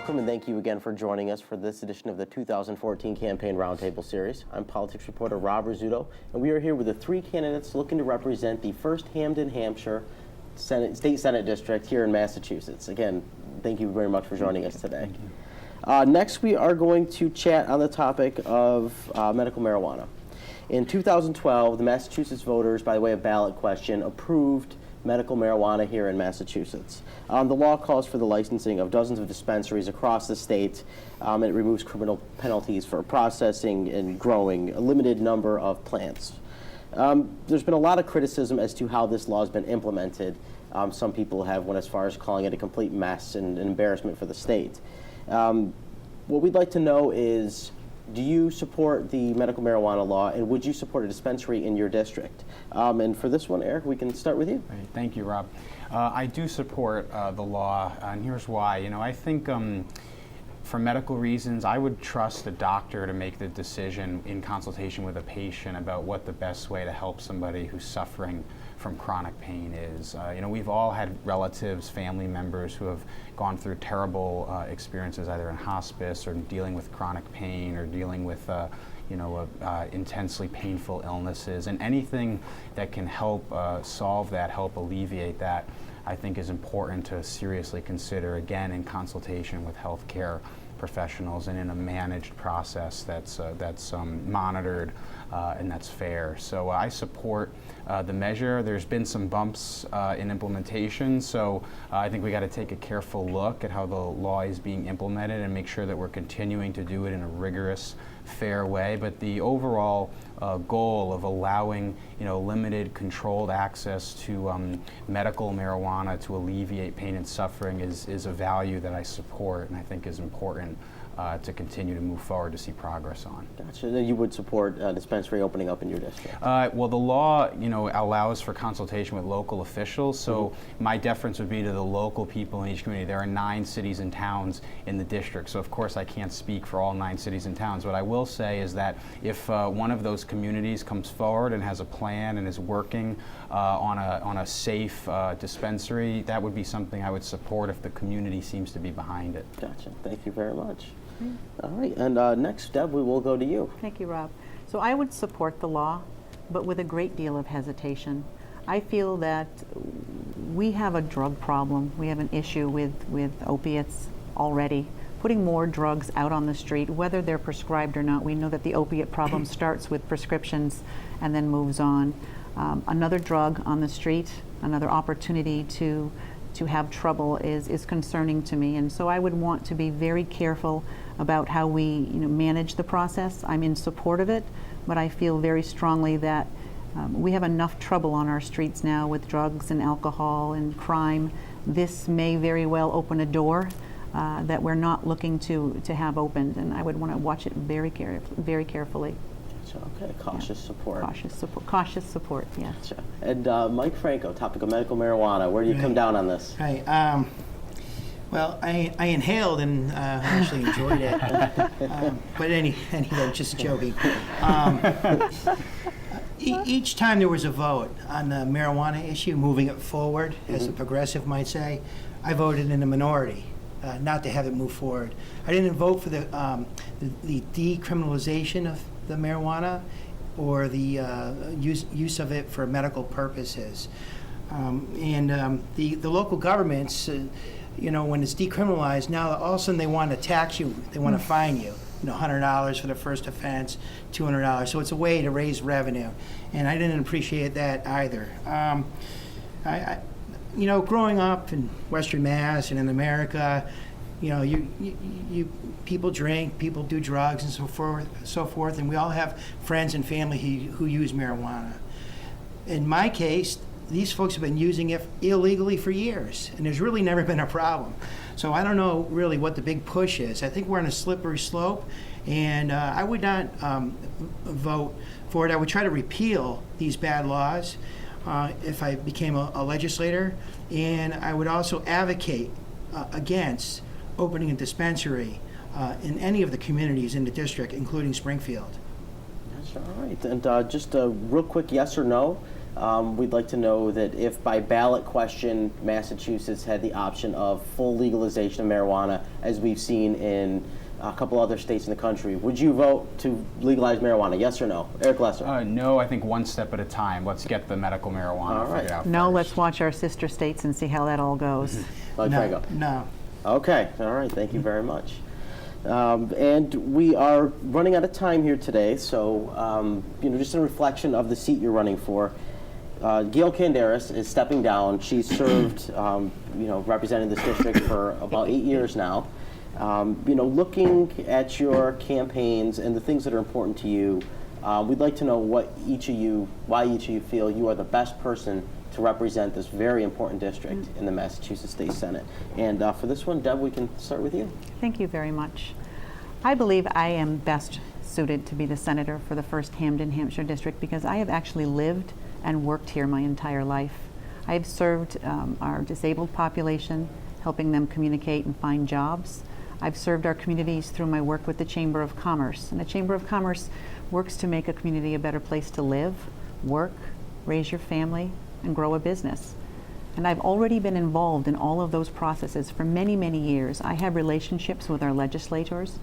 Welcome and thank you again for joining us for this edition of the 2014 Campaign Roundtable Series. I'm politics reporter Robert-rizzuto, and we are here with the three candidates looking to represent the 1st Hampden-Hampshire State Senate District here in Massachusetts. Again, thank you very much for joining us today. Next, we are going to chat on the topic of medical marijuana. In 2012, the Massachusetts voters, by way of ballot question, approved medical marijuana here in Massachusetts. The law calls for the licensing of dozens of dispensaries across the state. It removes criminal penalties for processing and growing a limited number of plants. There's been a lot of criticism as to how this law has been implemented. Some people have went as far as calling it a complete mess and an embarrassment for the state. What we'd like to know is, do you support the medical marijuana law, and would you support a dispensary in your district? And for this one, Eric, we can start with you. Right. Thank you, Rob. I do support the law, and here's why. You know, I think for medical reasons, I would trust a doctor to make the decision in consultation with a patient about what the best way to help somebody who's suffering from chronic pain is. You know, we've all had relatives, family members who have gone through terrible experiences either in hospice or dealing with chronic pain or dealing with intensely painful illnesses, and anything that can help solve that, help alleviate that, I think is important to seriously consider, again, in consultation with healthcare professionals and in a managed process that's monitored and that's fair. So I support the measure. There's been some bumps in implementation, so I think we got to take a careful look at how the law is being implemented and make sure that we're continuing to do it in a rigorous, fair way. But the overall goal of allowing, limited, controlled access to medical marijuana to alleviate pain and suffering is a value that I support and I think is important to continue to move forward to see progress on. Gotcha. You would support a dispensary opening up in your district? Well, the law, allows for consultation with local officials, so my deference would be to the local people in each community. There are 9 cities and towns in the district, so of course I can't speak for all 9 cities and towns. What I will say is that if one of those communities comes forward and has a plan and is working on a safe dispensary, that would be something I would support if the community seems to be behind it. Gotcha. Thank you very much. All right, and next, Deb, we will go to you. Thank you, Rob. So I would support the law, but with a great deal of hesitation. I feel that we have a drug problem. We have an issue with opiates already. Putting more drugs out on the street, whether they're prescribed or not, we know that the opiate problem starts with prescriptions and then moves on. Another drug on the street, another opportunity to have trouble is concerning to me, and so I would want to be very careful about how we manage the process. I'm in support of it, but I feel very strongly that we have enough trouble on our streets now with drugs and alcohol and crime. This may very well open a door that we're not looking to have opened, and I would want to watch it very carefully. Okay, cautious support. Cautious support, yeah. Gotcha. And Mike Franco, topic of medical marijuana. Where do you come down on this? Right. Well, I inhaled and actually enjoyed it. But anyway, just joking. Each time there was a vote on the marijuana issue, moving it forward, as a progressive might say, I voted in the minority, not to have it move forward. I didn't vote for the decriminalization of the marijuana or the use of it for medical purposes. The local governments, when it's decriminalized, now all of a sudden they want to tax you, they want to fine you, $100 for the first offense, $200. So it's a way to raise revenue, and I didn't appreciate that either. Growing up in Western Mass and in America, people drink, people do drugs, and so forth, and we all have friends and family who use marijuana. In my case, these folks have been using it illegally for years, and there's really never been a problem. So I don't know really what the big push is. I think we're on a slippery slope, and I would not vote for it. I would try to repeal these bad laws if I became a legislator, and I would also advocate against opening a dispensary in any of the communities in the district, including Springfield. That's all right. And just a real quick yes or no. we'd like to know that if by ballot question Massachusetts had the option of full legalization of marijuana, as we've seen in a couple other states in the country, would you vote to legalize marijuana? Yes or no? Eric Lesser. No, I think one step at a time. Let's get the medical marijuana figured out No, first. let's watch our sister states and see how that all goes. Mike Franco. No. Okay, all right, thank you very much. And we are running out of time here today, so just a reflection of the seat you're running for. Gail Canderas is stepping down. She's served, representing this district for about 8 years now. Looking at your campaigns and the things that are important to you, we'd like to know why each of you feel you are the best person to represent this very important district in the Massachusetts State Senate. And for this one, Deb, we can start with you. Thank you very much. I believe I am best suited to be the senator for the 1st Hampden-Hampshire district because I have actually lived and worked here my entire life. I have served our disabled population, helping them communicate and find jobs. I've served our communities through my work with the Chamber of Commerce. And the Chamber of Commerce works to make a community a better place to live, work, raise your family, and grow a business. And I've already been involved in all of those processes for many, many years. I have relationships with our legislators.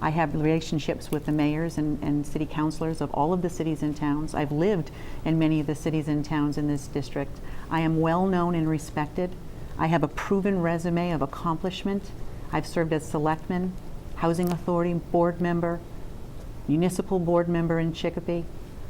I have relationships with the mayors and city councilors of all of the cities and towns. I've lived in many of the cities and towns in this district. I am well known and respected. I have a proven resume of accomplishment. I've served as selectman, housing authority board member, municipal board member in Chicopee.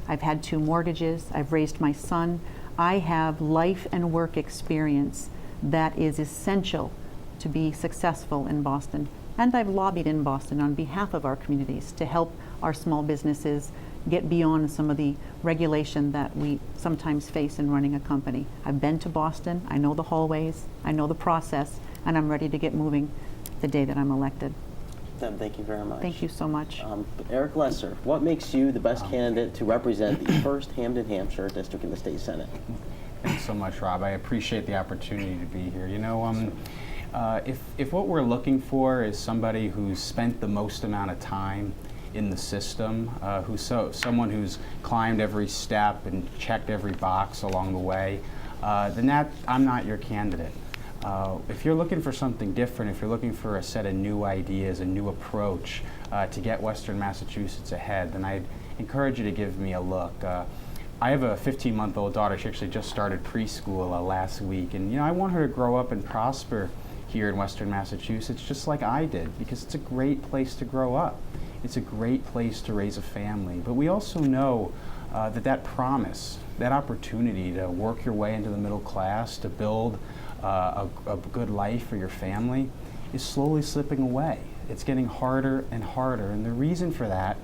I've had 2 mortgages. I've raised my son. I have life and work experience that is essential to be successful in Boston. And I've lobbied in Boston on behalf of our communities to help our small businesses get beyond some of the regulation that we sometimes face in running a company. I've been to Boston. I know the hallways. I know the process. And I'm ready to get moving the day that I'm elected. Deb, thank you very much. Thank you so much. Eric Lesser, what makes you the best candidate to represent the 1st Hampden-Hampshire district in the state Senate? Thanks so much, Rob. I appreciate the opportunity to be here. If what we're looking for is somebody who's spent the most amount of time in the system, someone who's climbed every step and checked every box along the way, then I'm not your candidate. If you're looking for something different, if you're looking for a set of new ideas, a new approach to get Western Massachusetts ahead, then I'd encourage you to give me a look. I have a 15-month-old daughter. She actually just started preschool last week, and I want her to grow up and prosper here in Western Massachusetts just like I did, because it's a great place to grow up. It's a great place to raise a family. But we also know that promise, that opportunity to work your way into the middle class, to build a good life for your family, is slowly slipping away. It's getting harder and harder, and the reason for that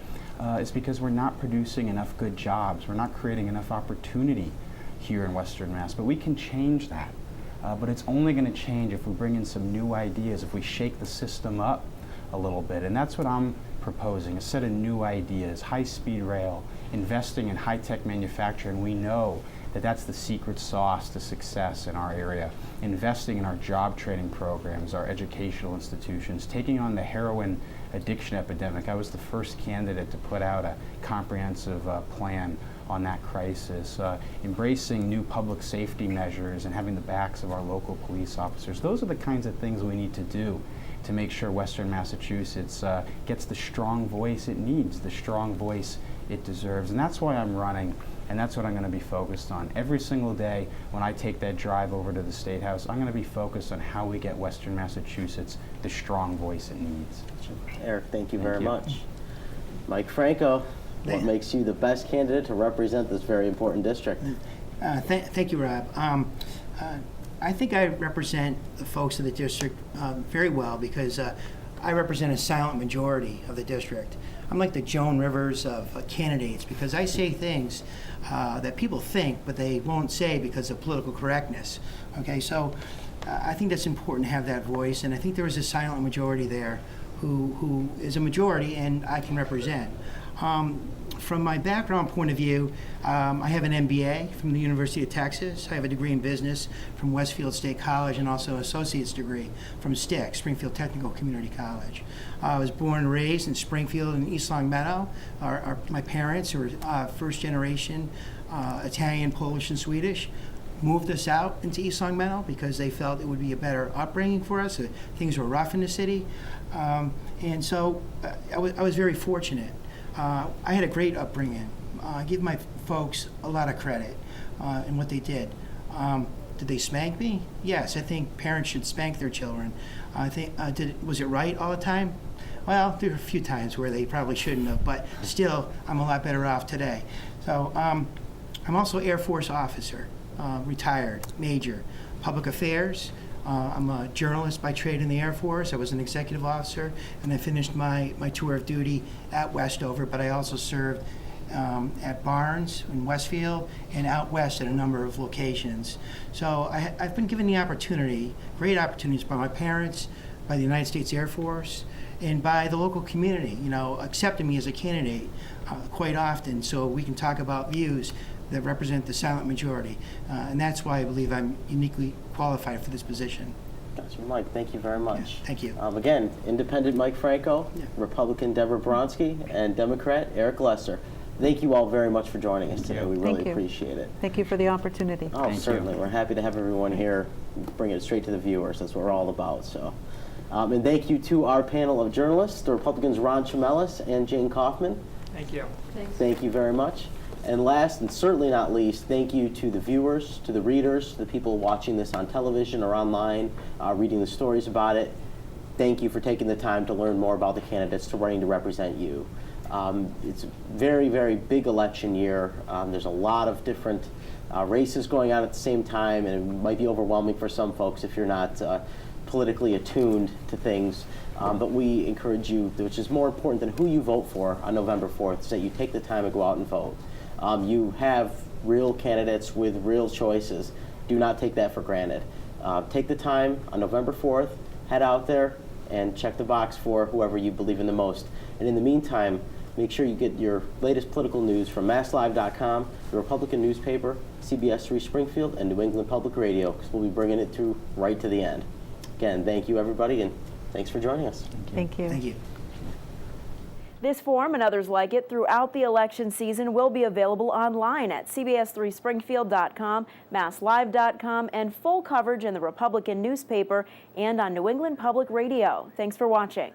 is because we're not producing enough good jobs. We're not creating enough opportunity here in Western Mass, but we can change that. But it's only going to change if we bring in some new ideas, if we shake the system up a little bit. And that's what I'm proposing, a set of new ideas, high-speed rail, investing in high-tech manufacturing. We know that that's the secret sauce to success in our area. Investing in our job training programs, our educational institutions, taking on the heroin addiction epidemic. I was the first candidate to put out a comprehensive plan on that crisis, embracing new public safety measures and having the backs of our local police officers. Those are the kinds of things we need to do to make sure Western Massachusetts gets the strong voice it needs, the strong voice it deserves. And that's why I'm running, and that's what I'm going to be focused on. Every single day when I take that drive over to the State House, I'm going to be focused on how we get Western Massachusetts the strong voice it needs. Eric, thank you very much. Mike Franco, what makes you the best candidate to represent this very important district? Thank you, Rob. I think I represent the folks of the district very well because I represent a silent majority of the district. I'm like the Joan Rivers of candidates because I say things that people think, but they won't say because of political correctness. Okay, so I think that's important to have that voice, and I think there is a silent majority there who is a majority and I can represent. From my background point of view, I have an MBA from the University of Texas. I have a degree in business from Westfield State College and also an associate's degree from STIC, Springfield Technical Community College. I was born and raised in Springfield and East Long Meadow. My parents were first generation Italian, Polish, and Swedish, moved us out into East Long Meadow because they felt it would be a better upbringing for us. Things were rough in the city. And so I was very fortunate. I had a great upbringing. I give my folks a lot of credit in what they did. Did they spank me? Yes, I think parents should spank their children. I think was it right all the time? Well, there were a few times where they probably shouldn't have, but still, I'm a lot better off today. So I'm also Air Force officer, retired, major, public affairs. I'm a journalist by trade in the Air Force. I was an executive officer, and I finished my tour of duty at Westover, but I also served at Barnes in Westfield and out west at a number of locations. So I've been given the opportunity, great opportunities by my parents, by the United States Air Force, and by the local community, accepting me as a candidate quite often so we can talk about views that represent the silent majority. And that's why I believe I'm uniquely qualified for this position. Gotcha, Mike. Thank you very much. Yeah, thank you. Again, Independent Mike Franco, Yeah. Republican Debra Boronski, and Democrat Eric Lesser. Thank you all very much for joining us today. We really Thank you. appreciate it. Thank you for the opportunity. Oh, Thank certainly. you. We're happy to have everyone here, bring it straight to the viewers. That's what we're all about. So, and thank you to our panel of journalists, the Republicans Ron Chamelis and Jane Kaufman. Thank you. Thank you very much. And last, and certainly not least, thank you to the viewers, to the readers, to the people watching this on television or online, reading the stories about it. Thank you for taking the time to learn more about the candidates to running to represent you. It's a very, very big election year. There's a lot of different races going on at the same time, and it might be overwhelming for some folks if you're not politically attuned to things. But we encourage you, which is more important than who you vote for on November 4th, is that you take the time to go out and vote. You have real candidates with real choices. Do not take that for granted. Take the time on November 4th, head out there and check the box for whoever you believe in the most. And in the meantime, make sure you get your latest political news from MassLive.com, the Republican newspaper, CBS 3 Springfield, and New England Public Radio, because we'll be bringing it through right to the end. Again, thank you, everybody, and thanks for joining us. Thank you. Thank you. This forum and others like it throughout the election season will be available online at CBS3Springfield.com, MassLive.com, and full coverage in the Republican newspaper and on New England Public Radio. Thanks for watching.